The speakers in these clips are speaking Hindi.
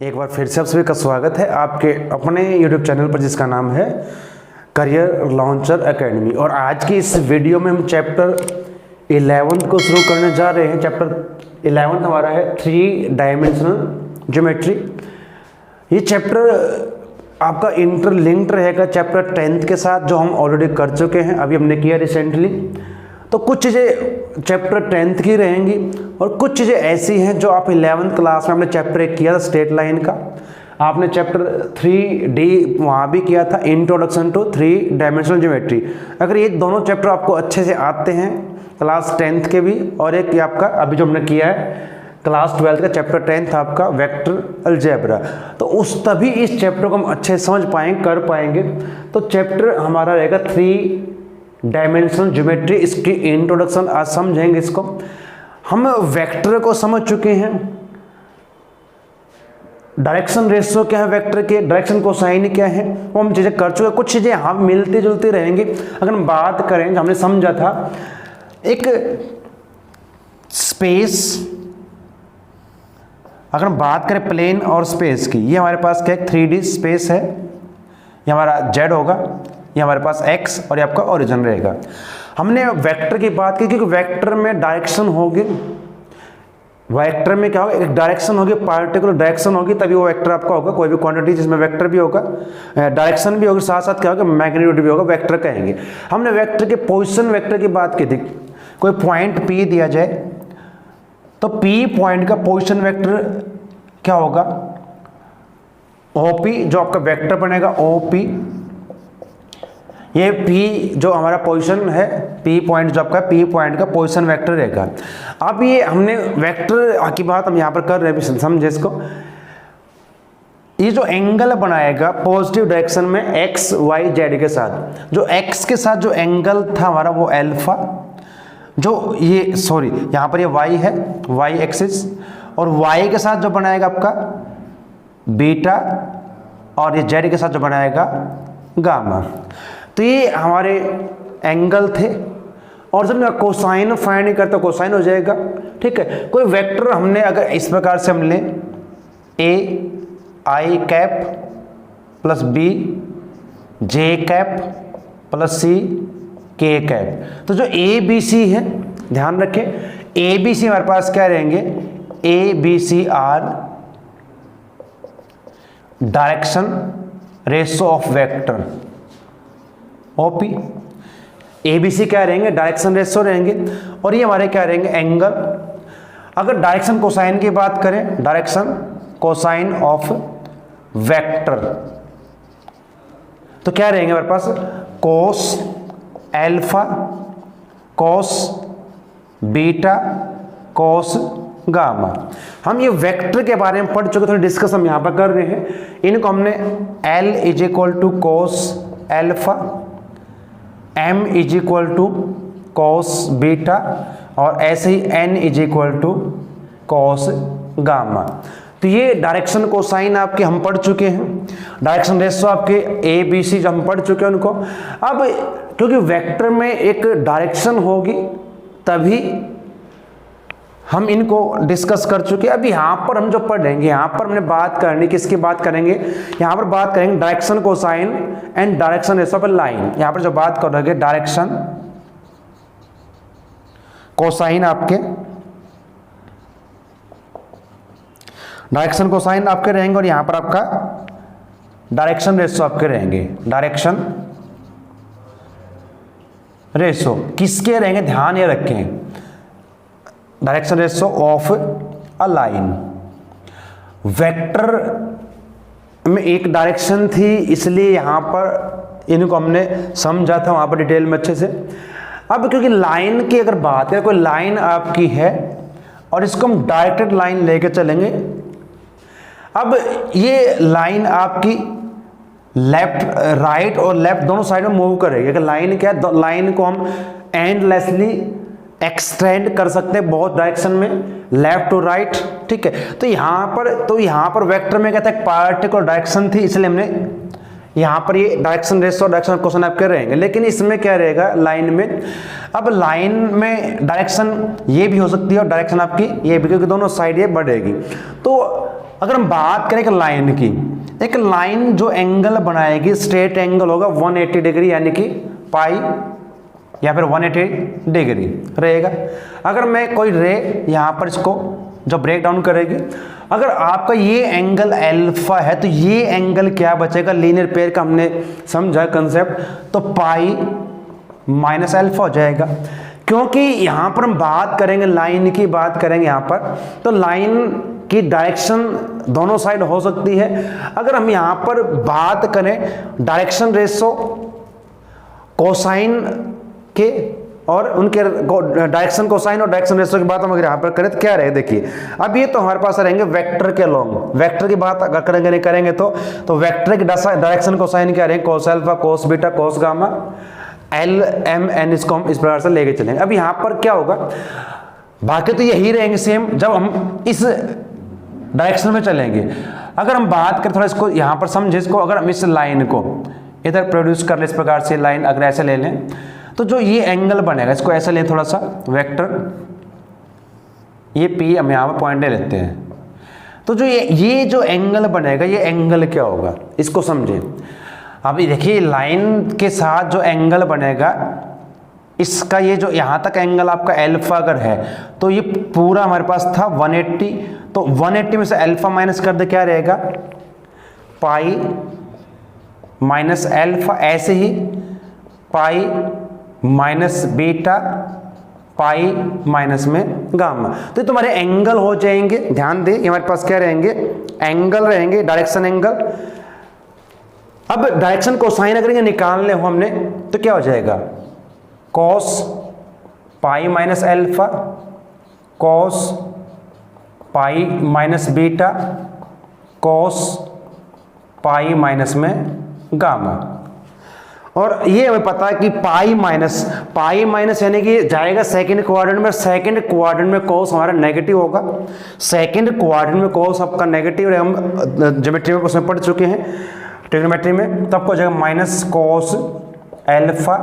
एक बार फिर से आप सभी का स्वागत है आपके अपने YouTube चैनल पर जिसका नाम है करियर लॉन्चर एकेडमी। और आज की इस वीडियो में हम चैप्टर 11 को शुरू करने जा रहे हैं। चैप्टर 11 हमारा है 3 डायमेंशनल ज्योमेट्री। ये चैप्टर आपका इंटरलिंक्ड रहेगा चैप्टर 10 के साथ, जो हम ऑलरेडी कर चुके हैं, अभी हमने किया रिसेंटली। तो कुछ चीज़ें चैप्टर 10 की रहेंगी और कुछ चीज़ें ऐसी हैं जो आप 11th क्लास में आपने चैप्टर 1 किया था स्ट्रेट लाइन का, आपने चैप्टर 3D वहाँ भी किया था, इंट्रोडक्शन टू 3 डायमेंशनल ज्योमेट्री। अगर ये दोनों चैप्टर आपको अच्छे से आते हैं क्लास 10th के भी, और एक ये आपका अभी जो हमने किया है क्लास 12th का चैप्टर 10 था आपका वेक्टर अलजेब्रा, तो उस तभी इस चैप्टर को हम अच्छे से समझ पाएंगे, कर पाएंगे। तो चैप्टर हमारा रहेगा 3 डायमेंशनल ज्योमेट्री। इसकी इंट्रोडक्शन आज समझेंगे। इसको हम वेक्टर को समझ चुके हैं, डायरेक्शन रेशियो क्या है वेक्टर के, डायरेक्शन कोसाइन क्या है, वो हम चीज़ें कर चुके हैं। कुछ चीज़ें हम मिलती जुलती रहेंगी। अगर हम बात करें, हमने समझा था एक स्पेस, अगर हम बात करें प्लेन और स्पेस की, ये हमारे पास क्या है 3D स्पेस है, ये हमारा Z होगा, ये हमारे पास X और ये आपका ओरिजिन रहेगा। हमने वेक्टर की बात की क्योंकि वेक्टर में डायरेक्शन होगी, वेक्टर में क्या होगा, एक डायरेक्शन होगी, पार्टिकुलर डायरेक्शन होगी, तभी वो वेक्टर आपका होगा। कोई भी क्वांटिटी जिसमें वेक्टर भी होगा, डायरेक्शन भी होगी, साथ साथ क्या होगा, मैग्नीट्यूड भी होगा, वेक्टर कहेंगे। हमने वेक्टर के पोजीशन वेक्टर की बात की थी। कोई पॉइंट P दिया जाए तो P पॉइंट का पोजीशन वेक्टर क्या होगा, OP, जो आपका वेक्टर बनेगा OP। ये P जो हमारा पोजीशन है, P पॉइंट जो आपका P पॉइंट का पोजीशन वेक्टर रहेगा। अब ये हमने वेक्टर की बात हम यहाँ पर कर रहे हैं, समझे इसको। ये जो एंगल बनाएगा पॉजिटिव डायरेक्शन में X Y Z के साथ, जो X के साथ जो एंगल था हमारा वो अल्फा, जो ये सॉरी यहाँ पर ये Y है, Y एक्सिस, और Y के साथ जो बनाएगा आपका बीटा, और ये Z के साथ जो बनाएगा गामा। तो ये हमारे एंगल थे, और जब मैं कोसाइन फाइंड करता कोसाइन हो जाएगा, ठीक है। कोई वेक्टर हमने अगर इस प्रकार से हम लें A I cap plus B J cap plus C K cap, तो जो A B C है, ध्यान रखें A B C हमारे पास क्या रहेंगे, A B C are direction ratio of vector OP। ABC क्या रहेंगे, डायरेक्शन रेशियो रहेंगे, और ये हमारे क्या रहेंगे, एंगल। अगर डायरेक्शन कोसाइन की बात करें, डायरेक्शन कोसाइन ऑफ वेक्टर, तो क्या रहेंगे हमारे पास, cos alpha, cos beta, cos gamma. हम ये वेक्टर के बारे में पढ़ चुके, थोड़ी डिस्कस हम यहाँ पर कर रहे हैं। इनको हमने L is equal to cos alpha, M is equal to cos beta, और ऐसे ही N is equal to cos gamma. तो ये डायरेक्शन कोसाइन आपके हम पढ़ चुके हैं, डायरेक्शन रेशियो आपके A B C जो हम पढ़ चुके हैं उनको। अब क्योंकि वेक्टर में एक डायरेक्शन होगी तभी हम इनको डिस्कस कर चुके हैं। अब यहाँ पर हम जो पढ़ेंगे, यहाँ पर हमने बात करनी, किसकी बात करेंगे, यहाँ पर बात करेंगे direction cosine and direction ratio of line. यहाँ पर जो बात करोगे डायरेक्शन कोसाइन आपके, डायरेक्शन कोसाइन आपके रहेंगे, और यहाँ पर आपका डायरेक्शन रेशियो आपके रहेंगे, डायरेक्शन रेशियो किसके रहेंगे, ध्यान ये रखें, direction ratio of a line. Vector में एक डायरेक्शन थी, इसलिए यहाँ पर इनको हमने समझा था वहाँ पर डिटेल में अच्छे से। अब क्योंकि लाइन की अगर बात करें, कोई लाइन आपकी है और इसको हम डायरेक्टेड लाइन लेके चलेंगे। अब ये लाइन आपकी लेफ्ट राइट और लेफ्ट दोनों साइड में मूव करेगी। अगर लाइन क्या है, लाइन को हम एंडलेसली एक्सटेंड कर सकते हैं बहुत डायरेक्शन में, लेफ्ट टू राइट, ठीक है। तो यहाँ पर वेक्टर में कहता है पार्टिकुलर डायरेक्शन थी, इसलिए हमने यहाँ पर ये डायरेक्शन रेशियो डायरेक्शन कोसाइन आपके रहेंगे, लेकिन इसमें क्या रहेगा लाइन में, अब लाइन में डायरेक्शन ये भी हो सकती है और डायरेक्शन आपकी ये भी, क्योंकि दोनों साइड ये बढ़ेगी। तो अगर हम बात करें एक लाइन की, एक लाइन जो एंगल बनाएगी स्ट्रेट एंगल होगा 180 डिग्री यानी कि पाई या फिर 180 डिग्री रहेगा। अगर मैं कोई रे यहाँ पर इसको जो ब्रेक डाउन करेगी, अगर आपका ये एंगल अल्फा है तो ये एंगल क्या बचेगा, लीनियर पेयर का हमने समझा कंसेप्ट, तो पाई माइनस अल्फा हो जाएगा। क्योंकि यहाँ पर हम बात करेंगे लाइन की, बात करेंगे यहाँ पर, तो लाइन की डायरेक्शन दोनों साइड हो सकती है। अगर हम यहाँ पर बात करें डायरेक्शन रेशो कोसाइन के और उनके डायरेक्शन कोसाइन और डायरेक्शन रेशो की बात हम अगर यहाँ पर करें तो क्या रहे, देखिए अब ये तो हमारे पास रहेंगे वेक्टर के लॉन्ग, वेक्टर की बात अगर करेंगे नहीं करेंगे तो वेक्टर की डायरेक्शन कोसाइन क्या रहेंगे, cos alpha cos beta cos gamma L M N, इसको हम इस प्रकार से लेके चलेंगे। अब यहाँ पर क्या होगा, बाकी तो यही रहेंगे सेम जब हम इस डायरेक्शन में चलेंगे। अगर हम बात करें थोड़ा इसको यहाँ पर समझे, इसको अगर हम इस लाइन को इधर प्रोड्यूस कर ले इस प्रकार से लाइन अगर ऐसे ले लें तो जो ये एंगल बनेगा, इसको ऐसे लें थोड़ा सा वेक्टर, ये पी हम यहाँ पर पॉइंट ले लेते हैं, तो जो ये जो एंगल बनेगा ये एंगल क्या होगा इसको समझें। अभी देखिए लाइन के साथ जो एंगल बनेगा इसका ये जो यहाँ तक एंगल आपका अल्फा अगर है तो ये पूरा हमारे पास था 180, तो 180 में से अल्फा माइनस कर दे क्या रहेगा, पाई माइनस अल्फा, ऐसे ही pi minus beta pi minus में गामा। तो ये तुम्हारे एंगल हो जाएंगे, ध्यान दे ये हमारे पास क्या रहेंगे, एंगल रहेंगे, डायरेक्शन एंगल। अब डायरेक्शन कोसाइन अगर ये निकालने हो हमने तो क्या हो जाएगा, cos pi minus alpha cos pi minus beta cos pi minus में गामा। और ये हमें पता है कि पाई माइनस यानी कि जाएगा सेकंड क्वाड्रेंट में, सेकंड क्वाड्रेंट में कॉस हमारा नेगेटिव होगा, सेकंड क्वाड्रेंट में कॉस आपका नेगेटिव है, हम ज्योमेट्री में उसमें पढ़ चुके हैं ट्रिग्नोमेट्री में, तब हो जाएगा minus cos alpha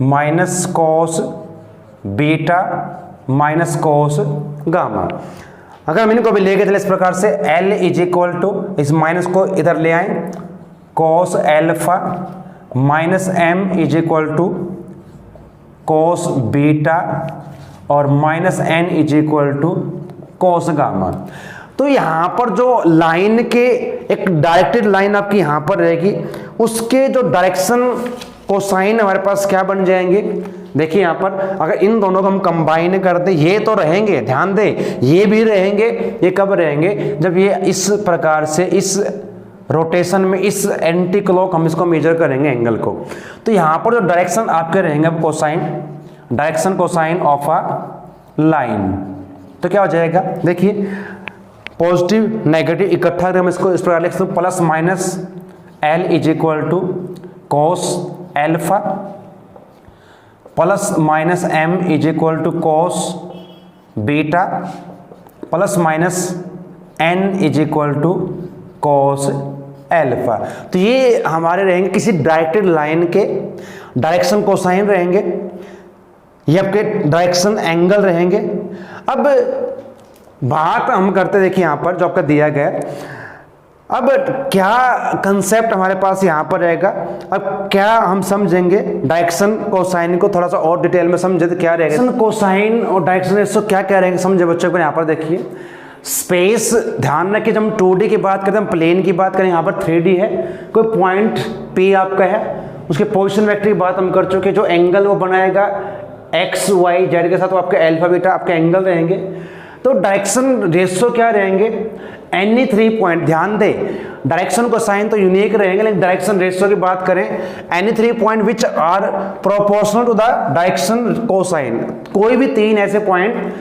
minus cos beta minus cos gamma. अगर हम इनको भी लेके चले इस प्रकार से L इज इक्वल टू, इस माइनस को इधर ले आए, cos alpha minus M is equal to cos beta और minus N is equal to cos gamma. तो यहाँ पर जो लाइन के एक डायरेक्टेड लाइन आपकी यहाँ पर रहेगी, उसके जो डायरेक्शन कोसाइन हमारे पास क्या बन जाएंगे, देखिए यहाँ पर अगर इन दोनों को हम कंबाइन करते, ये तो रहेंगे, ध्यान दे ये भी रहेंगे, ये कब रहेंगे, जब ये इस प्रकार से इस रोटेशन में इस एंटी क्लॉक हम इसको मेजर करेंगे एंगल को। तो यहाँ पर जो डायरेक्शन आपके रहेंगे अब cosine, direction cosine of a line, तो क्या हो जाएगा, देखिए पॉजिटिव नेगेटिव इकट्ठा हम इसको इस प्रकार लिख सकते हैं, plus minus L is equal to cos alpha plus minus M is equal to cos beta plus minus N is equal to cos alpha. तो ये हमारे रहेंगे किसी डायरेक्टेड लाइन के डायरेक्शन कोसाइन रहेंगे, ये आपके डायरेक्शन एंगल रहेंगे। अब बात हम करते देखिए यहाँ पर जो आपका दिया गया है, अब क्या कंसेप्ट हमारे पास यहाँ पर रहेगा, अब क्या हम समझेंगे डायरेक्शन कोसाइन को थोड़ा सा और डिटेल में समझे तो क्या रहेगा, डायरेक्शन कोसाइन और डायरेक्शन रेशियो क्या क्या रहेंगे समझे बच्चों को। यहाँ पर देखिए स्पेस, ध्यान रखिए जब हम 2D की बात करते हैं, हम प्लेन की बात करें, यहाँ पर 3D है, कोई पॉइंट P आपका है, उसके पोजीशन वेक्टर की बात हम कर चुके, जो एंगल वो बनाएगा एक्स वाई जेड के साथ, वो आपके अल्फा बीटा आपके एंगल रहेंगे। तो डायरेक्शन रेशियो क्या रहेंगे, एनी 3 पॉइंट, ध्यान दे डायरेक्शन कोसाइन तो यूनिक रहेंगे, लेकिन डायरेक्शन रेशियो की बात करें any 3 point which are proportional to the direction cosine, कोई भी 3 ऐसे पॉइंट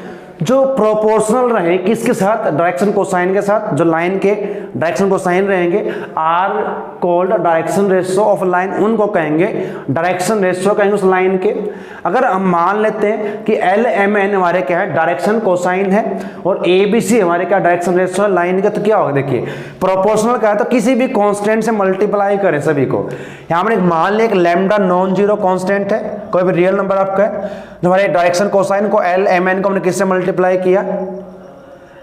जो प्रोपोर्शनल रहे किसके साथ, डायरेक्शन कोसाइन के साथ, जो लाइन के डायरेक्शन कोसाइन रहेंगे, are called direction ratio of line, उनको कहेंगे डायरेक्शन रेशियो कहेंगे उस लाइन के। अगर हम मान लेते हैं कि एल एम एन हमारे क्या है डायरेक्शन कोसाइन है और ए बी सी हमारे क्या डायरेक्शन रेशियो है लाइन का, तो क्या होगा देखिए प्रोपोर्शनल का है तो किसी भी कांस्टेंट से मल्टीप्लाई करें सभी को। यहाँ पर मान लें एक लैम्डा नॉन जीरो कांस्टेंट है, कोई भी रियल नंबर आपका है, जो हमारे डायरेक्शन कोसाइन को एल एम एन को हमने किससे मल्टीप्लाई किया,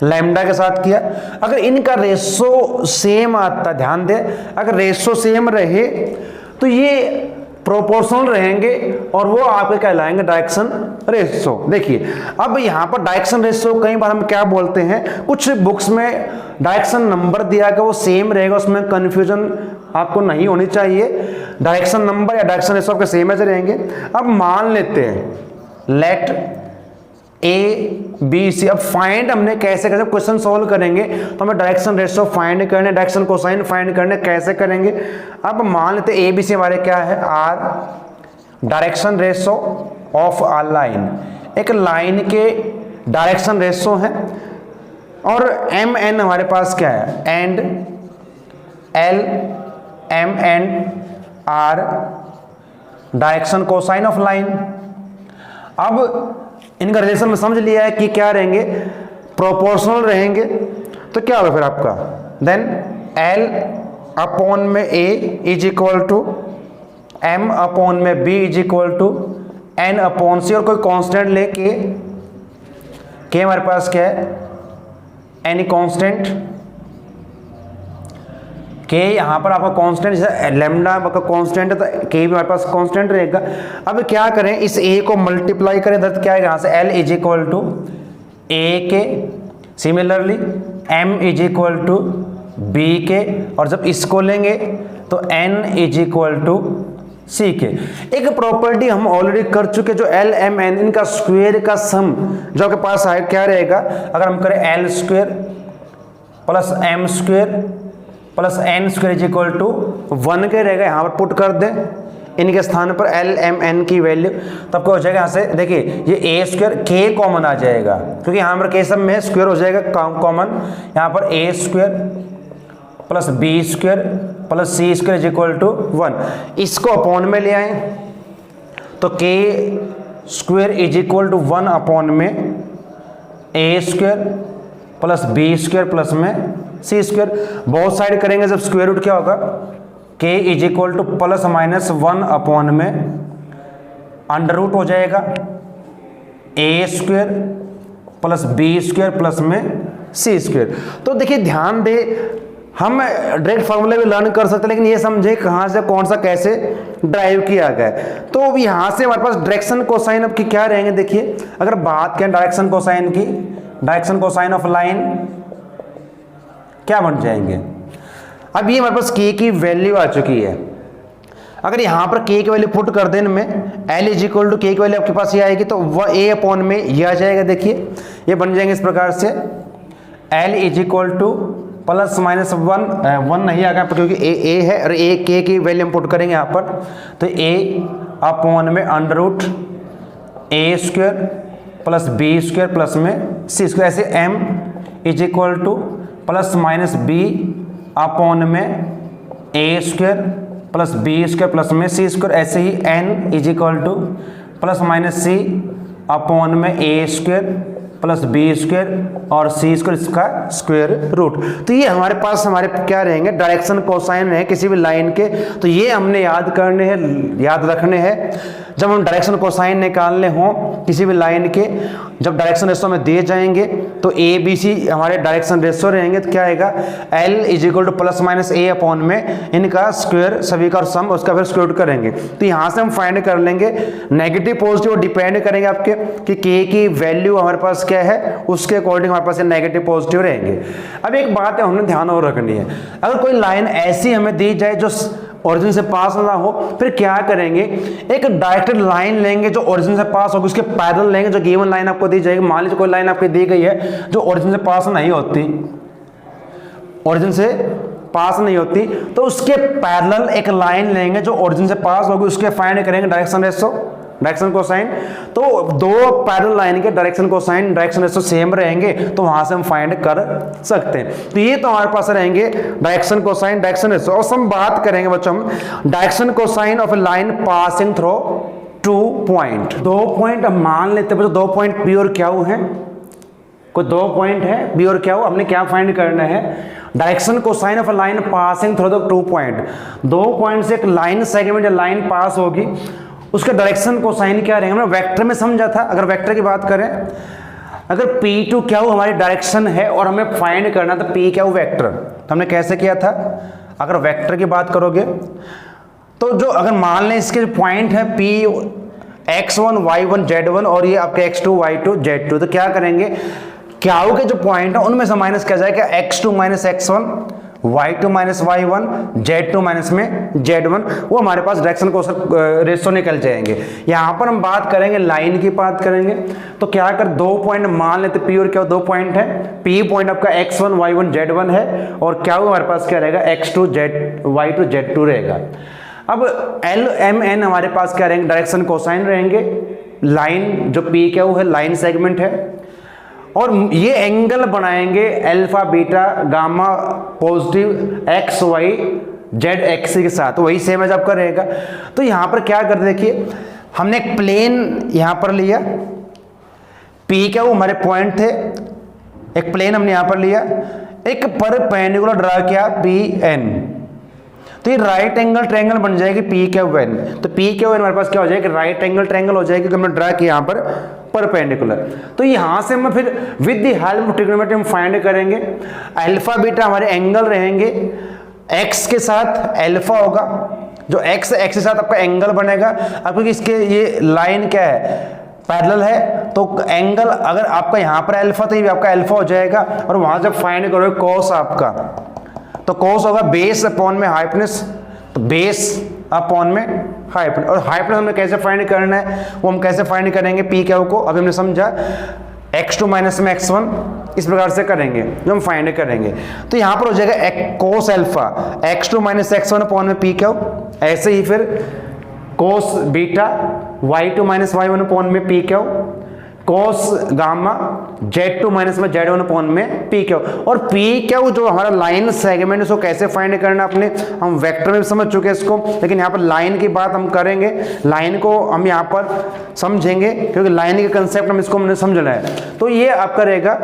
लैम्डा के साथ किया। अगर इनका रेशो सेम आता, ध्यान दे, अगर रेशो सेम रहे तो ये प्रोपोर्शनल रहेंगे और वो आपके कहलाएंगे डायरेक्शन रेशो। देखिए अब यहाँ पर डायरेक्शन रेशो कई बार हम क्या बोलते हैं, कुछ बुक्स में डायरेक्शन नंबर दिया गया वो सेम रहेगा, उसमें कंफ्यूजन आपको नहीं होनी चाहिए। डायरेक्शन नंबर या डायरेक्शन रेशो आपके सेम ऐसे रहेंगे। अब मान लेते हैं लेट ए बी सी, अब फाइंड हमने कैसे करें, क्वेश्चन सॉल्व करेंगे तो हमें डायरेक्शन रेशियो फाइंड करने, डायरेक्शन कोसाइन फाइंड करने, कैसे करेंगे। अब मान लेते ए बी सी हमारे क्या है, are direction ratio of a line, एक लाइन के डायरेक्शन रेशियो है, और एम एन हमारे पास क्या है, and L M N are direction cosine of line. अब इनका रिलेशन में समझ लिया है कि क्या रहेंगे, प्रोपोर्शनल रहेंगे, तो क्या होगा फिर आपका, देन L अपॉन में A is equal to M upon में B is equal to N upon C, और कोई कांस्टेंट ले K हमारे पास क्या है, एनी कांस्टेंट K, यहाँ पर आपका कांस्टेंट जैसे लैम्डा आपका कांस्टेंट है तो K भी हमारे पास कांस्टेंट रहेगा। अब क्या करें, इस A को मल्टीप्लाई करें तो क्या है, यहाँ से L is equal to A के, similarly M is equal to B के, और जब इसको लेंगे तो N is equal to C के। एक प्रॉपर्टी हम ऑलरेडी कर चुके, जो L M N इनका स्क्वायर का सम जो आपके पास है क्या रहेगा, अगर हम करें L square plus M square plus N square is equal to 1 के रहेगा, यहाँ पर पुट कर दे इनके स्थान पर एल एम एन की वैल्यू, तब क्या हो जाएगा, यहाँ से देखिए ये ए स्क्वायर के कॉमन आ जाएगा, क्योंकि यहाँ पर के सब में स्क्वायर हो जाएगा कॉमन, यहाँ पर a square plus b square plus c square is equal to 1, इसको अपॉन में ले आए तो k square is equal to 1 upon में a square plus b square plus में सी स्क्वायर, बहुत साइड करेंगे जब स्क्वायर रूट क्या होगा, k is equal to plus minus 1 upon में अंडर रूट हो जाएगा a square plus b square plus में सी स्क्वायर। तो देखिए ध्यान दे, हम डायरेक्ट फार्मूले भी लर्न कर सकते हैं, लेकिन ये समझे कहाँ से कौन सा कैसे ड्राइव किया गया है। तो यहाँ से हमारे पास डायरेक्शन कोसाइन अब की क्या रहेंगे, देखिए अगर बात करें डायरेक्शन कोसाइन की, डायरेक्शन कोसाइन ऑफ लाइन क्या बन जाएंगे। अब ये हमारे पास के की वैल्यू आ चुकी है, अगर यहाँ पर के की वैल्यू पुट कर दें में एल इज इक्वल टू के की वैल्यू आपके पास ये आएगी तो वह ए अपॉन में ये आ जाएगा। देखिए ये बन जाएंगे इस प्रकार से, L is equal to plus minus 1 नहीं आ गया क्योंकि ए है और ए के की वैल्यू हम पुट करेंगे यहाँ पर, तो ए अपॉन में under root a square plus b square plus में सी स्क्वायर, ऐसे m is equal to plus minus b upon में a square plus b square plus में सी स्क्वायर, ऐसे ही n is equal to plus minus c upon में a square plus b square और सी स्क्वायर इसका स्क्वायर रूट। तो ये हमारे पास हमारे क्या रहेंगे, डायरेक्शन कोसाइन है किसी भी लाइन के। तो ये हमने याद करने हैं, याद रखने हैं जब हम डायरेक्शन कोसाइन निकालने हो किसी भी लाइन के, जब डायरेक्शन रेशो में दिए जाएंगे तो ए बी सी हमारे डायरेक्शन रेशो रहेंगे, तो क्या आएगा, L is equal to plus minus A upon में इनका स्क्वायर सभी का सम, उसका फिर स्क्वायर रूट करेंगे। तो यहाँ से हम फाइंड कर लेंगे नेगेटिव पॉजिटिव, डिपेंड करेंगे आपके कि के की वैल्यू हमारे पास क्या है, उसके अकॉर्डिंग हमारे पास नेगेटिव पॉजिटिव रहेंगे। अब एक बात है हमने ध्यान और रखनी है, अगर कोई लाइन ऐसी हमें दी जाए जो ओरिजिन से पास ना हो, फिर क्या करेंगे, एक डायरेक्टेड लाइन लेंगे जो ओरिजिन से पास होगी, उसके पैरेलल लेंगे जो गिवन लाइन आपको दी जाएगी। मान लीजिए कोई लाइन आपको दी गई है जो ओरिजिन से पास नहीं होती, ओरिजिन से पास नहीं होती, तो उसके पैरेलल एक लाइन लेंगे जो ओरिजिन से पास होगी, उसके फाइंड करेंगे डायरेक्शन रेशो। डायरेक्शन कोसाइन, तो दो पैरेलल लाइन के direction cosine direction ratio same रहेंगे तो वहां से हम फाइंड कर सकते हैं। तो ये तो हमारे पास रहेंगे डायरेक्शन कोसाइन डायरेक्शन रेशो। और हम बात करेंगे बच्चों हम direction cosine of A line passing through 2 point. 2 point हम मान लेते हैं, 2 पॉइंट पी और क्यू है, कोई 2 पॉइंट है पी और क्यू, हमने क्या फाइंड करना है, direction cosine of a line passing through the 2 point. 2 point से एक लाइन सेगमेंट या लाइन पास होगी, उसका डायरेक्शन कोसाइन क्या रहेगा, हमने वेक्टर में समझा था। अगर वेक्टर की बात करें, अगर P2 क्यू हमारी डायरेक्शन है और हमें फाइंड करना था P क्यू वेक्टर, तो हमने कैसे किया था, अगर वेक्टर की बात करोगे तो जो अगर मान लें इसके जो पॉइंट है P x1 y1 z1 और ये आपके x2 y2 z2, तो क्या करेंगे, क्यू के जो पॉइंट है उनमें से माइनस किया जाएगा x2 minus x1 y2 minus y1 z2 minus में z1, वो हमारे पास डायरेक्शन को रेशो निकल जाएंगे। यहाँ पर हम बात करेंगे लाइन की बात करेंगे, तो क्या कर 2 पॉइंट मान लेते P और क्या 2 पॉइंट है, P पॉइंट आपका x1 y1 z1 है और क्या हमारे पास क्या रहेगा x2 y2 z2 रहेगा। अब L M N हमारे पास क्या रहेंगे, डायरेक्शन कोसाइन रहेंगे, लाइन जो P क्या है लाइन सेगमेंट है, और ये एंगल बनाएंगे alpha beta gamma positive X Y Z X के साथ, वही सेम एज आपका रहेगा। तो यहाँ पर क्या कर देखिए, हमने एक प्लेन यहाँ पर लिया, P क्या वो हमारे पॉइंट थे, एक प्लेन हमने यहाँ पर लिया, एक परपेंडिकुलर ड्रा किया PN, तो ये राइट एंगल ट्रायंगल बन जाएगी P क्यू एन। तो P क्यू एन हमारे पास क्या हो जाएगा, राइट एंगल ट्रायंगल हो जाएगी, क्योंकि हमने ड्रा किया यहाँ पर परपेंडिकुलर। तो यहां से हम फिर with the help of trigonometry हम फाइंड करेंगे, अल्फा बीटा हमारे एंगल रहेंगे, x के साथ अल्फा होगा, जो x के साथ आपका एंगल बनेगा। अब क्योंकि इसके ये लाइन क्या है, पैरेलल है, तो एंगल अगर आपका यहाँ पर अल्फा तो ये भी आपका अल्फा हो जाएगा, और वहां जब फाइंड करोगे कॉस आपका, तो कॉस होगा बेस अपॉन में हाइपोटेनस, तो बेस अपॉन में हाइपोटेनस। और हाइपोटेनस हमें कैसे फाइंड करना है, वो हम कैसे फाइंड करेंगे P क्यू को, अभी हमने समझा x2 माइनस में x1 इस प्रकार से करेंगे जो हम फाइंड करेंगे। तो यहाँ पर हो जाएगा cos alpha x2 minus x1 upon में P क्यू, ऐसे ही फिर cos beta y2 minus y1 upon में P Q, cos gamma z2 minus में z1 अपॉन में P क्यू। और P क्यू जो हमारा लाइन सेगमेंट उसको कैसे फाइंड करना अपने, हम वेक्टर में समझ चुके हैं इसको, लेकिन यहाँ पर लाइन की बात हम करेंगे, लाइन को हम यहाँ पर समझेंगे क्योंकि लाइन के कंसेप्ट हम इसको हमने समझना है। तो ये आपका रहेगा,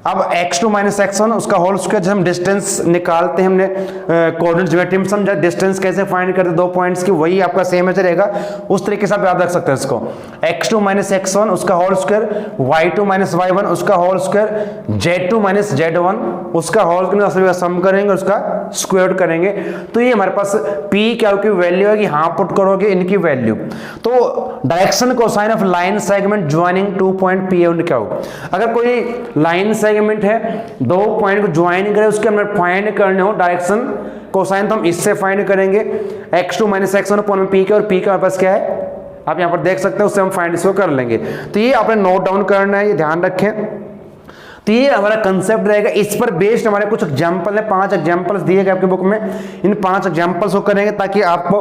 अब x2 माइनस x1 उसका होल स्क्वायर, जब हम डिस्टेंस निकालते हैं, हमने कोऑर्डिनेट ज्योमेट्री में समझा डिस्टेंस कैसे फाइंड करते 2 पॉइंट्स की, वही आपका सेम ऐसे रहेगा, उस तरीके से आप याद रख सकते हैं इसको। x2 माइनस x1 उसका whole square, y2 minus y1 उसका whole square, z2 minus z1 उसका होल स्क्वायर, सम करेंगे उसका स्क्वायर करेंगे। तो ये हमारे पास P क्या की वैल्यू है कि यहाँ पुट करोगे इनकी वैल्यू। तो direction cosine of line segment joining 2 point P और Q, अगर कोई लाइन सेगमेंट है 2 पॉइंट को ज्वाइन करे, उसके हमने फाइंड करने हो डायरेक्शन कोसाइन, तो हम इससे फाइंड करेंगे x2 माइनस x1 अपॉन में P के, और P के पास क्या है आप यहाँ पर देख सकते हैं, उससे हम फाइंड इसको कर लेंगे। तो ये आपने नोट डाउन करना है, ये ध्यान रखें। तो ये हमारा कंसेप्ट रहेगा, इस पर बेस्ड हमारे कुछ एग्जांपल है, 5 एग्जांपल्स दिए गए आपके बुक में, इन 5 एग्जांपल्स को करेंगे ताकि आपको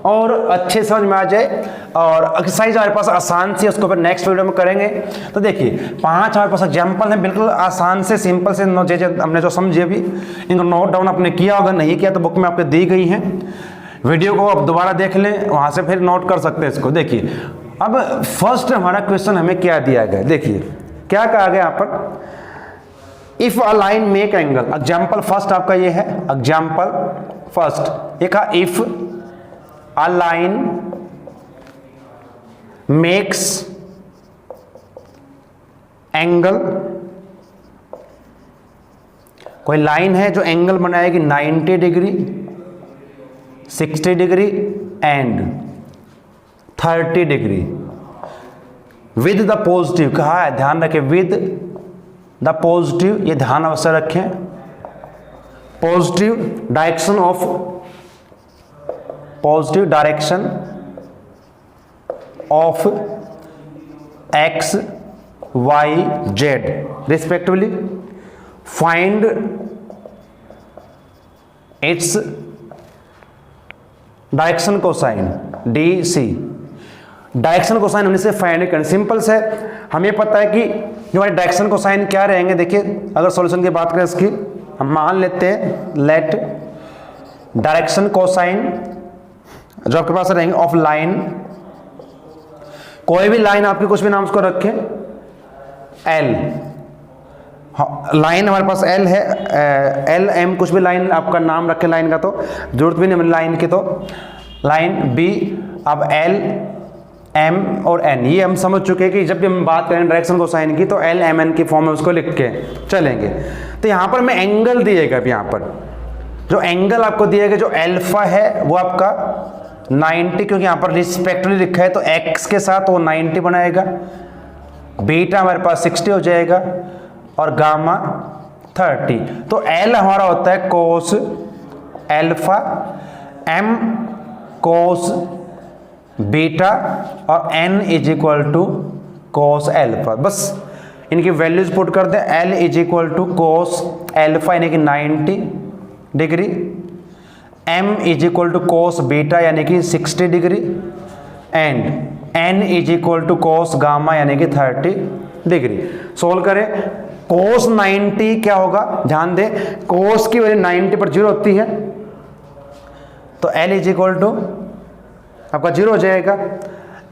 और अच्छे समझ में आ जाए, और एक्सरसाइज हमारे पास आसान सी उसको फिर नेक्स्ट वीडियो में करेंगे। तो देखिए 5 हमारे पास एग्जांपल हैं, बिल्कुल आसान से सिंपल से, हमने जो समझे अभी इनको नोट डाउन आपने किया होगा, नहीं किया तो बुक में आपको दी गई है, वीडियो को आप दोबारा देख लें, वहां से फिर नोट कर सकते हैं इसको। देखिए अब फर्स्ट हमारा क्वेश्चन हमें क्या दिया गया, देखिए क्या कहा गया यहाँ पर, if a line make angle, example first आपका ये है, एग्जाम्पल फर्स्ट एक if a line makes angle, कोई लाइन है जो एंगल बनाएगी 90 degree, 60 degree and 30 degree with the positive, कहा है ध्यान रखें विद द पॉजिटिव, ये ध्यान अवश्य रखें, positive direction of, positive direction of x y z respectively, find its direction cosine DC, direction cosine हमने से फाइंड करना सिंपल से। हमें पता है कि जो हमारे डायरेक्शन कोसाइन क्या रहेंगे, देखिए अगर सॉल्यूशन की बात करें इसकी, हम मान लेते हैं लेट डायरेक्शन कोसाइन जो आपके पास रहेंगे ऑफ लाइन, कोई भी लाइन आपकी कुछ भी नाम उसको रखें एल, लाइन हमारे पास एल है, एल एम कुछ भी लाइन आपका नाम रखे लाइन का, तो जरूरत भी नहीं लाइन की, तो लाइन बी। अब एल एम और एन ये हम समझ चुके हैं कि जब भी हम बात करें डायरेक्शन कोसाइन की तो एल एम एन की फॉर्म में उसको लिख के चलेंगे। तो यहाँ पर मैं एंगल दिएगा, अब यहाँ पर जो एंगल आपको दिएगा जो एल्फा है वो आपका 90, क्योंकि यहाँ पर रिस्पेक्टिवली लिखा है तो एक्स के साथ वो 90 बनाएगा, बीटा हमारे पास 60 हो जाएगा और गामा 30। तो एल हमारा होता है cos alpha, m cos beta और n is equal to cos alpha. बस इनकी वैल्यूज पुट कर दें, l is equal to cos alpha यानी कि 90 degree, m is equal to cos beta यानी कि 60 degree, and n is equal to cos gamma यानी कि 30 डिग्री। सोल्व करें, कोस 90 क्या होगा, ध्यान दें कोस की वैल्यू 90 पर 0 होती है, तो एल इज इक्वल टू आपका 0 हो जाएगा।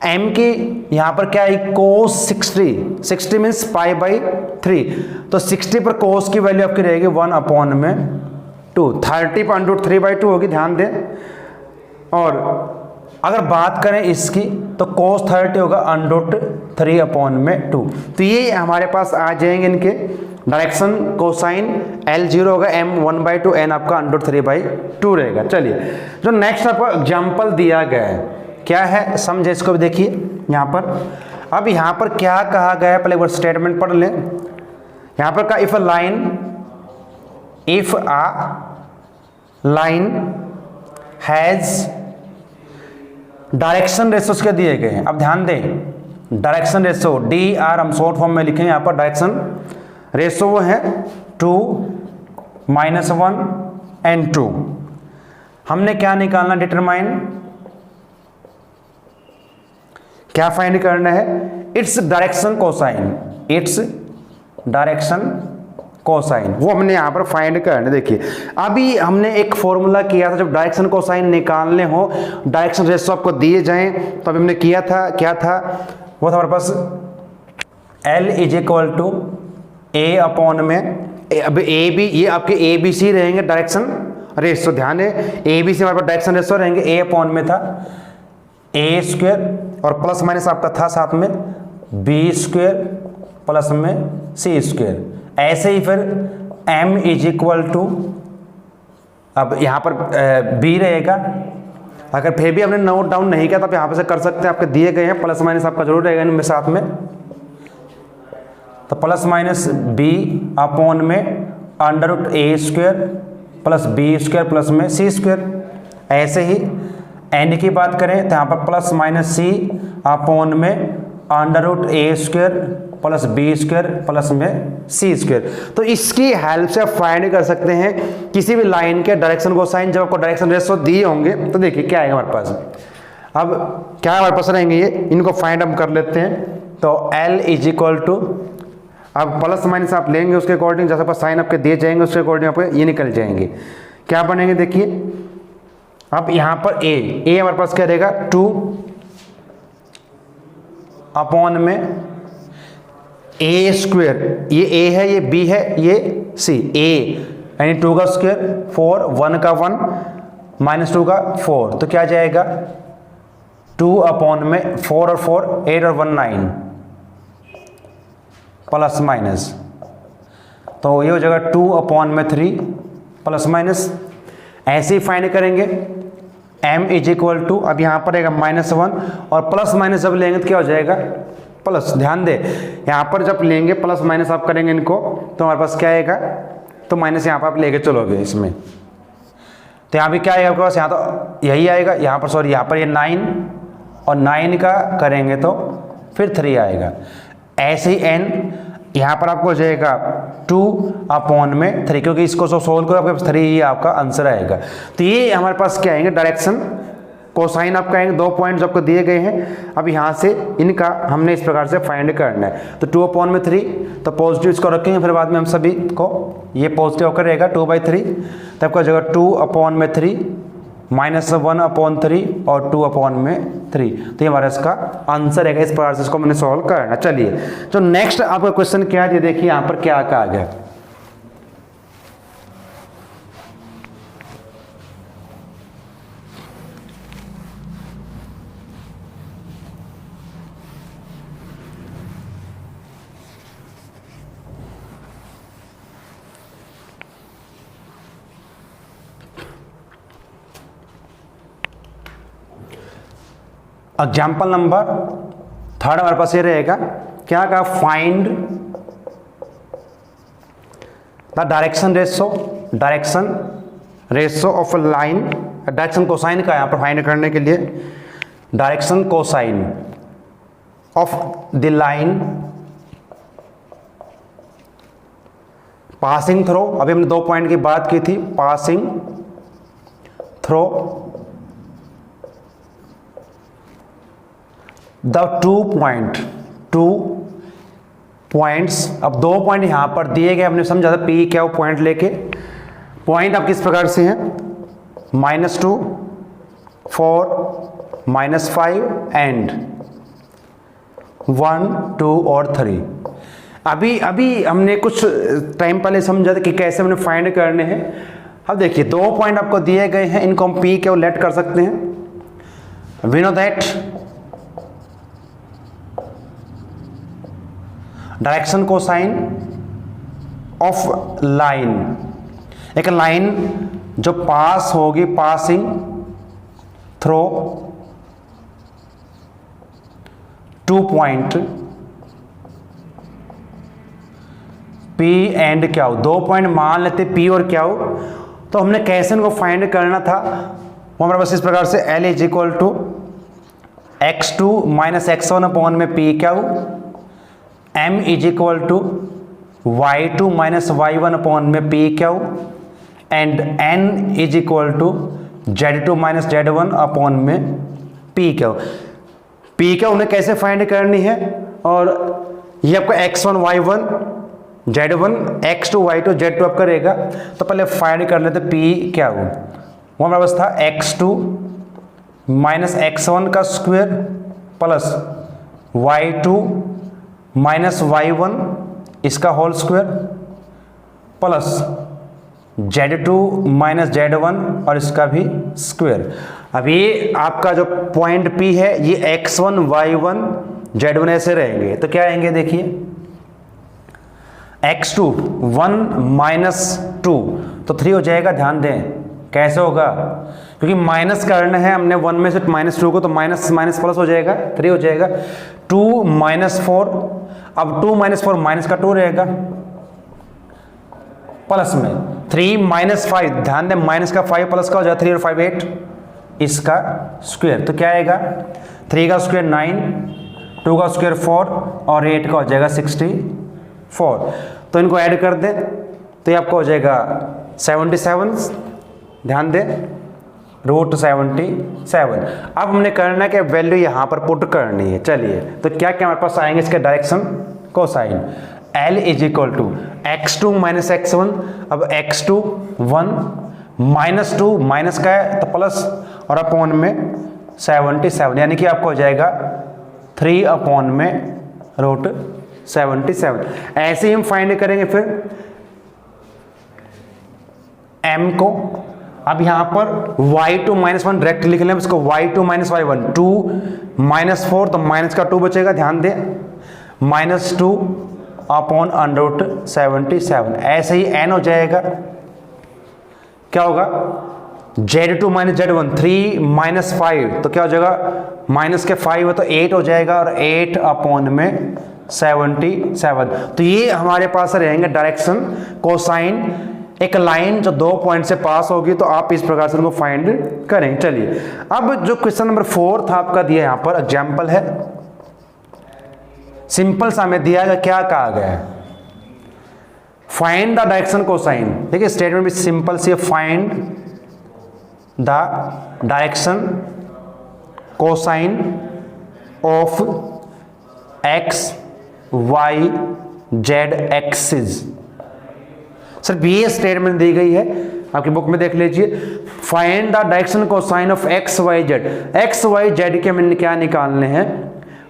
एम की यहां पर क्या है कोस 60, 60 मीन्स पाई बाई 3, तो 60 पर कोस की वैल्यू आपकी रहेगी 1/2, 30 पर √3/2 होगी, ध्यान दें। और अगर बात करें इसकी तो कोस 30 होगा √3/2। तो ये हमारे पास आ जाएंगे इनके डायरेक्शन कोसाइन, L 0 होगा, M 1/2, N आपका √3/2 रहेगा। चलिए जो नेक्स्ट आपको एग्जाम्पल दिया गया है क्या है, समझे इसको भी देखिए यहाँ पर। अब यहाँ पर क्या कहा गया है, पहले एक बार स्टेटमेंट पढ़ लें। यहाँ पर कहा if a line has direction ratios के दिए गए हैं। अब ध्यान दें डायरेक्शन रेशो DR हम शॉर्ट फॉर्म में लिखें, यहाँ पर डायरेक्शन रेशो वो है 2, -1 एंड 2। हमने क्या निकालना, डिटरमाइन, क्या फाइंड करना है, its direction cosine, its direction cosine, वो हमने यहाँ पर फाइंड करना है। देखिए अभी हमने एक फॉर्मूला किया था, जब डायरेक्शन कोसाइन निकालने हो, डायरेक्शन रेशो आपको दिए जाएं, तो अभी हमने किया था, क्या था वो था हमारे पास L is equal to A upon में, अब ए बी, ये आपके ABC रहेंगे डायरेक्शन रेशो, ध्यान है ABC हमारे पास डायरेक्शन रेशो रहेंगे, A अपॉन में था A² और प्लस माइनस आपका था साथ में B² प्लस में C²। ऐसे ही फिर M इज इक्वल टू, अब यहाँ पर B रहेगा, अगर फिर भी हमने नोट डाउन नहीं किया तो आप यहाँ पर से कर सकते हैं, आपके दिए गए हैं, प्लस माइनस आपका जरूर रहेगा इनमें साथ में, तो प्लस माइनस B अपॉन में √A² प्लस B² प्लस में C²। ऐसे ही N की बात करें तो यहाँ पर प्लस माइनस C अपॉन में √A² प्लस B² प्लस में C²। तो इसकी हेल्प से आप फाइंड कर सकते हैं किसी भी लाइन के डायरेक्शन कोसाइन, जब आपको डायरेक्शन रेशो दिए होंगे तो देखिए क्या आएगा हमारे पास। अब क्या हमारे पास रहेंगे ये, इनको फाइंड हम कर लेते हैं। तो L इज इक्वल टू, अब प्लस माइनस आप लेंगे उसके अकॉर्डिंग, जैसे आपका साइन आपके दिए जाएंगे उसके अकॉर्डिंग आपको ये निकल जाएंगे। क्या बनेंगे देखिए, अब यहाँ पर A हमारे पास क्या रहेगा 2 अपॉन में A², ये A है, ये B है, ये C, A यानी 2 का स्क्वायर 4, 1 का 1 माइनस 2 का 4, तो क्या जाएगा 2 अपॉन में 4 और 4 8 और 1 9 प्लस माइनस, तो ये हो जाएगा 2 अपॉन में 3 प्लस माइनस। ऐसे ही फाइंड करेंगे M इज इक्वल टू, अब यहाँ पर रहेगा -1 और प्लस माइनस जब लेंगे तो क्या हो जाएगा प्लस। ध्यान दे यहाँ पर जब लेंगे प्लस माइनस आप करेंगे इनको तो हमारे पास क्या आएगा, तो माइनस यहाँ पर आप लेके चलोगे इसमें, तो यहाँ भी क्या आएगा आपके पास, यहाँ तो यही आएगा, यहाँ पर सॉरी यहाँ पर ये 9 और 9 का करेंगे तो फिर 3 आएगा। ऐसे ही n यहाँ पर आपको हो जाएगा 2 अपॉन में 3, क्योंकि इसको सोल्व करो आपके पास 3 ही आपका आंसर आएगा। तो ये हमारे पास क्या आएंगे डायरेक्शन कोसाइन आपका है 2 पॉइंट जो आपको दिए गए हैं। अब यहाँ से इनका हमने इस प्रकार से फाइंड करना है। तो 2/3 तो पॉजिटिव इसको रखेंगे, फिर बाद में हम सभी को ये पॉजिटिव होकर रहेगा 2/3, तो आपका जगह 2/3 -1/3 और 2/3। तो ये हमारा इसका आंसर है। इस प्रकार से इसको मैंने सॉल्व करना। चलिए तो नेक्स्ट आपका क्वेश्चन क्या है, ये देखिए यहाँ पर क्या कहा गया। एग्जाम्पल नंबर 3 हमारे पास ये रहेगा, क्या कहा, find the direction ratio of line. Direction cosine का यहाँ पर फाइंड करने के लिए direction cosine of the line passing throw. अभी हमने 2 पॉइंट की बात की थी, पासिंग थ्रो द 2 पॉइंट्स। अब 2 पॉइंट यहां पर दिए गए, हमने समझा था पी क्या, वो पॉइंट लेके पॉइंट आप किस प्रकार से हैं, -2, 4, -5 एंड 1, 2 और 3। अभी हमने कुछ टाइम पहले समझा था कि कैसे हमने फाइंड करने हैं। अब देखिए 2 पॉइंट आपको दिए गए हैं, इनको हम पी क्या लेट कर सकते हैं। We know that direction cosine of line, एक लाइन जो पास होगी, passing through 2 point P and क्या हो, 2 पॉइंट मान लेते पी और क्या हो, तो हमने कैसे इनको फाइंड करना था, वो हमारे पास इस प्रकार से L is equal to x2 - x1 में पी क्या हो, m is equal to y2 - y1 में पी क्या and n is equal to z2 - z1 में पी क्या। पी क्या उन्हें कैसे फाइंड करनी है, और ये आपका x1 y1 z1 x2 y2 z2 आपका रहेगा। तो पहले फाइंड कर लेते पी क्या हो, वो हमारे पास था x2 - x1 का स्क्वायर प्लस y2 - y1 इसका whole square plus z2 - z1 और इसका भी स्क्वायर। अब ये आपका जो पॉइंट P है, ये x1 y1 z1 ऐसे रहेंगे, तो क्या आएंगे देखिए, x2 1 - 2 तो 3 हो जाएगा। ध्यान दें कैसे होगा, क्योंकि माइनस करना है हमने 1 में से -2 को, तो माइनस प्लस हो जाएगा, 3 हो जाएगा। 2 - 4, अब 2 - 4 माइनस का 2 रहेगा, प्लस में 3 - 5, ध्यान दें माइनस का 5 प्लस का हो जाएगा 3 और 5 8, इसका स्क्वायर। तो क्या आएगा, 3 का स्क्वायर 9, 2 का स्क्वायर 4 और 8 का हो जाएगा 64। तो इनको ऐड कर दें तो ये आपको हो जाएगा 77, ध्यान दें √77। अब हमने करना है कि वैल्यू यहाँ पर पुट करनी है। चलिए तो क्या क्या हमारे पास आएंगे इसके direction cosine, L is equal to x2 - x1। अब x2 1 -2 माइनस का है तो प्लस और अपॉन में 77, यानी कि आपको हो जाएगा 3 √77। ऐसे ही हम फाइंड करेंगे फिर m को। अब यहां पर y2 - 1 डायरेक्ट लिख लें इसको, y2 - y1 2 - 4 तो माइनस का 2 बचेगा, ध्यान दें -2 अपॉन √77। ऐसे ही n हो जाएगा, क्या होगा z2 - z1 3 - 5 तो क्या हो जाएगा, माइनस के 5 है तो 8 हो जाएगा और 8 अपॉन में 77। तो ये हमारे पास रहेंगे डायरेक्शन कोसाइन, एक लाइन जो 2 पॉइंट से पास होगी, तो आप इस प्रकार से उनको फाइंड करें। चलिए अब जो क्वेश्चन नंबर 4 था आपका दिया, यहां पर एग्जाम्पल है, सिंपल सा हमें दिया गया, क्या कहा गया है, फाइंड द डायरेक्शन कोसाइन। देखिए स्टेटमेंट भी सिंपल सी, find the direction cosine of X Y Z axis. सिर्फ ये स्टेटमेंट दी गई है, आपकी बुक में देख लीजिए। Find the direction cosine of X Y Z. X Y Z के हमें क्या निकालने हैं,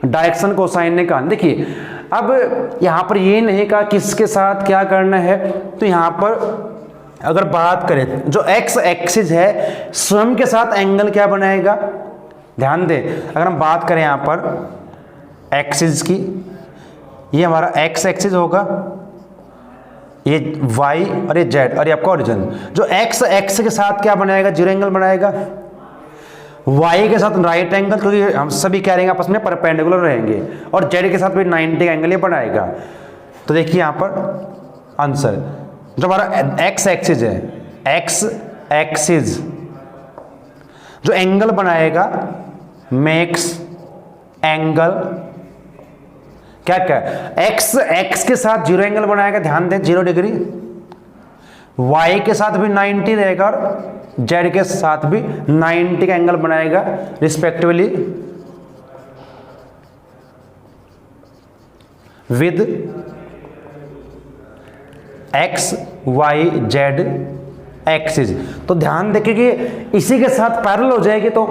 डायरेक्शन कोसाइन निकालने। देखिए अब यहाँ पर ये नहीं कहा किसके साथ क्या करना है, तो यहाँ पर अगर बात करें जो एक्स एक्सिस है स्वयं के साथ एंगल क्या बनाएगा, ध्यान दें। अगर हम बात करें यहाँ पर एक्सिस की, ये हमारा एक्स एक्सिस होगा, ये y और ये z और ये आपका ओरिजिन। जो x एक्स के साथ क्या बनाएगा, जीरो एंगल बनाएगा। y के साथ राइट एंगल, क्योंकि हम सभी क्या रहेंगे आपस में परपेंडिकुलर रहेंगे, और z के साथ भी 90 एंगल ये बनाएगा। तो देखिए यहाँ पर आंसर जो हमारा x एक्सिस है, x एक्सिस जो एंगल बनाएगा मेक्स एंगल क्या क्या, एक्स एक्स के साथ जीरो एंगल बनाएगा, ध्यान दें 0 डिग्री, वाई के साथ भी 90 रहेगा और जेड के साथ भी 90 का एंगल बनाएगा respectively with X Y Z axis. तो ध्यान देखिए कि इसी के साथ पैरेलल हो जाएगी तो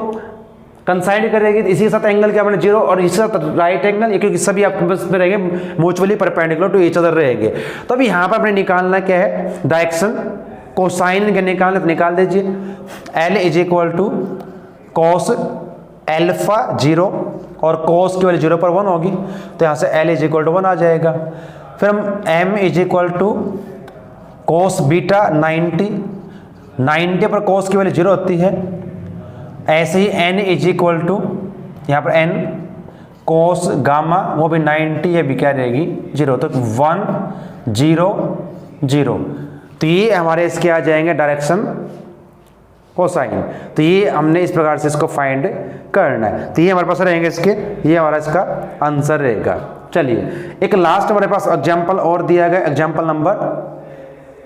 कंसाइड करेगी, इसी के साथ एंगल क्या बने 0 और इसी के साथ राइट एंगल, क्योंकि सभी आपके बस में रहेंगे mutually perpendicular to each other रहेंगे। तो अब यहाँ पर अपने निकालना क्या है, डायरेक्शन कोसाइन के निकालना, तो निकाल दीजिए। L is equal to cos alpha 0 और कॉस की वैल्यू 0 पर 1 होगी, तो यहाँ से L इज इक्वल टू 1 आ जाएगा। फिर हम M is equal to cos beta 90 पर कॉस की वैल्यू 0 होती है। ऐसे ही n इज इक्वल टू यहाँ पर n कोस गामा वो भी 90, ये भी क्या रहेगी 0, तो 1 0 0। तो ये हमारे इसके आ जाएंगे डायरेक्शन कोसाइन। तो ये हमने इस प्रकार से इसको फाइंड करना है। तो ये हमारे पास रहेंगे इसके, ये हमारा इसका आंसर रहेगा। चलिए एक लास्ट हमारे पास एग्जाम्पल और दिया गया, एग्जाम्पल नंबर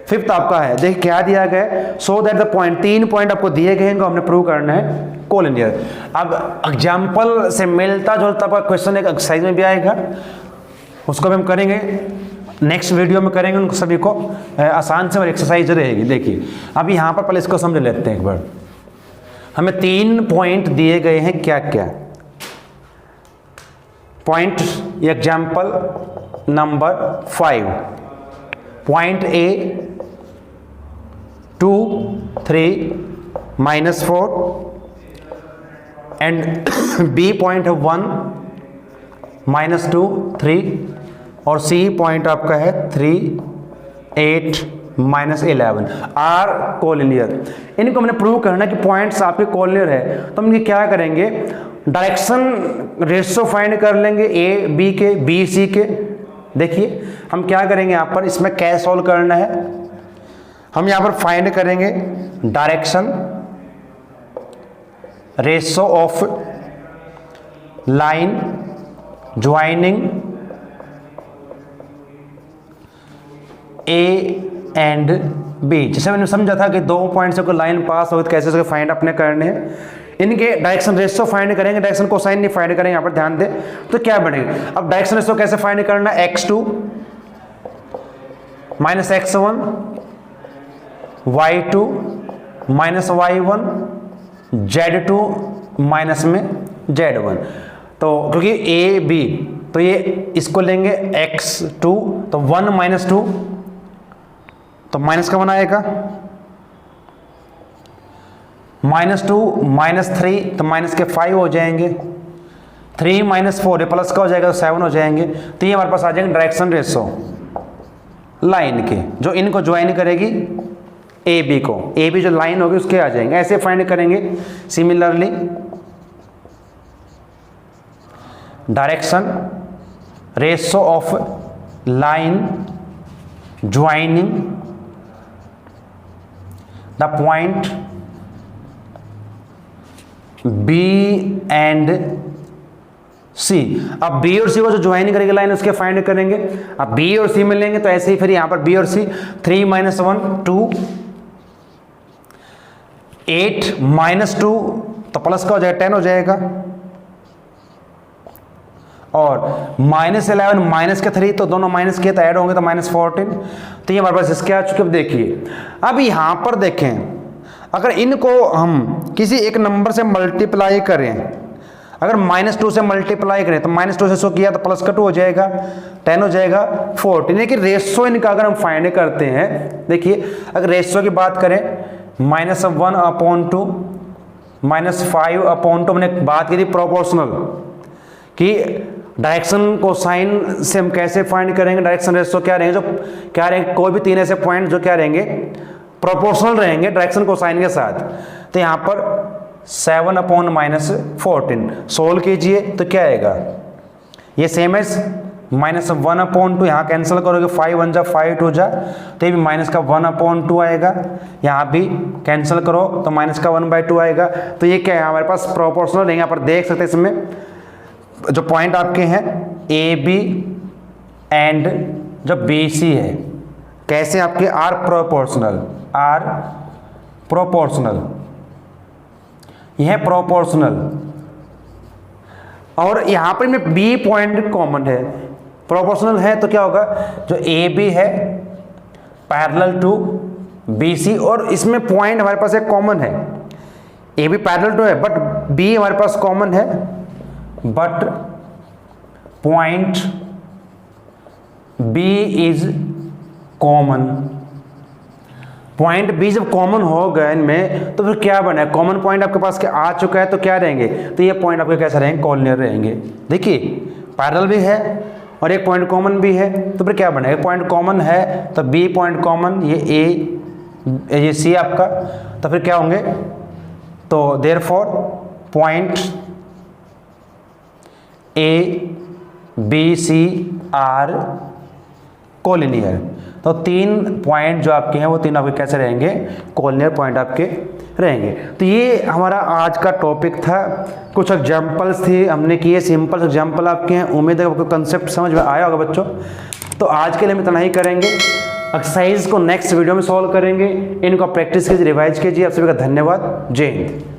5 आपका है। देखिए क्या दिया गया है, so that the point, 3 point आपको दिए गए हैं, हमने प्रूव करना है कोलिनियर। अब एग्जाम्पल से मिलता जुलता आपका क्वेश्चन एक एक्सरसाइज में भी आएगा, उसको भी हम करेंगे नेक्स्ट वीडियो में करेंगे, उनको सभी को आसान से और एक्सरसाइज रहेगी। देखिए अब यहाँ पर पहले इसको समझ लेते हैं एक बार। हमें 3 पॉइंट दिए गए हैं, क्या क्या point, example number 5, point A 2 3 -4 and B point है 1 -2 3 और C पॉइंट आपका है 3 8 -11 आर कोलिनियर। इनको हमने प्रूव करना कि पॉइंट्स आपके कोलिनियर है, तो हम ये क्या करेंगे, डायरेक्शन रेशियो फाइंड कर लेंगे ए बी के, बी सी के। देखिए हम क्या करेंगे यहाँ पर, इसमें क्या सॉल्व करना है, हम यहाँ पर फाइंड करेंगे direction ratio of line joining A and B. जैसे मैंने समझा था कि 2 पॉइंट से कोई लाइन पास हो तो कैसे उसके फाइंड अपने करने हैं, इनके डायरेक्शन रेशियो फाइंड करेंगे, डायरेक्शन कोसाइन नहीं फाइंड करेंगे। यहाँ पर ध्यान दें तो क्या बनेगा, अब डायरेक्शन रेशियो कैसे फाइंड करना है, x2 -x1 y2 -y1 z2 minus में z1। तो क्योंकि a b तो ये इसको लेंगे x2 तो 1 -2 तो माइनस का 1 आएगा, -2 -3 तो माइनस के 5 हो जाएंगे, 3 -4 ये प्लस का हो जाएगा तो 7 हो जाएंगे। तो ये हमारे पास आ जाएंगे डायरेक्शन रेशियो लाइन के, जो इनको ज्वाइन करेगी ए बी को, ए बी जो लाइन होगी उसके आ जाएंगे। ऐसे फाइंड करेंगे similarly direction ratio of line joining the point B and C। अब B और C को जो ज्वाइन करेगी लाइन उसके फाइंड करेंगे। अब B और C मिलेंगे तो ऐसे ही फिर यहां पर B और C 3 -1 2 8 -2 तो प्लस का हो जाएगा 10 हो जाएगा और -11 -3, तो दोनों माइनस किए तो ऐड होंगे तो -14। तो ये हमारे पास इसके आ चुके। अब देखिए, अब यहाँ पर देखें, अगर इनको हम किसी एक नंबर से मल्टीप्लाई करें, अगर -2 से मल्टीप्लाई करें तो -2 से 100 किया तो +2 हो जाएगा, 10 हो जाएगा 14। देखिए रेशो इनका अगर हम फाइंड करते हैं, देखिए अगर रेशो की बात करें -1/2 -5/2, हमने बात की थी प्रोपोर्शनल कि डायरेक्शन को साइन से हम कैसे फाइंड करेंगे। डायरेक्शन रेशो क्या रहेंगे, जो क्या रहेंगे, कोई भी 3 ऐसे पॉइंट जो क्या रहेंगे, प्रोपोर्शनल रहेंगे डायरेक्शन को साइन के साथ। तो यहाँ पर 7/-14 सोल्व कीजिए तो क्या आएगा, ये सेम एज -1/2, यहाँ कैंसिल करोगे 5 1 जा 5 2 जा, तो ये भी -1/2 आएगा। यहाँ भी कैंसिल करो तो -1/2 आएगा। तो ये क्या है, हमारे पास प्रोपोर्शनल रहेंगे। यहाँ पर देख सकते हैं इसमें जो पॉइंट आपके हैं ए बी एंड जो बी सी है, कैसे आपके आर प्रोपोर्शनल, यह प्रोपोर्शनल, और यहां पर में बी पॉइंट कॉमन है, प्रोपोर्शनल है तो क्या होगा, जो ए बी है पैरेलल टू बी सी, और इसमें पॉइंट हमारे पास एक कॉमन है, ए बी पैरेलल टू है बट बी हमारे पास कॉमन है, but point B is common. Point B जब कॉमन हो गए इनमें तो फिर क्या बना है, कॉमन पॉइंट आपके पास आ चुका है, तो क्या रहेंगे, तो ये पॉइंट आपके कैसे रहेंगे, कॉलिनियर रहेंगे। देखिए पैरेलल भी है और एक पॉइंट कॉमन भी है, तो फिर क्या बनेगा, पॉइंट कॉमन है तो बी पॉइंट कॉमन, ये सी आपका, तो फिर क्या होंगे, तो therefore point A B C are collinear. तो 3 पॉइंट जो आपके हैं वो 3 आपके कैसे रहेंगे, कोलिनियर पॉइंट आपके रहेंगे। तो ये हमारा आज का टॉपिक था, कुछ एग्जांपल्स थे हमने किए, सिंपल एग्जांपल आपके हैं। उम्मीद है आपको कंसेप्ट समझ में आया होगा बच्चों। तो आज के लिए हम इतना ही करेंगे, एक्सरसाइज को नेक्स्ट वीडियो में सॉल्व करेंगे। इनको प्रैक्टिस कीजिए, रिवाइज कीजिए। आप सभी का धन्यवाद, जय हिंद।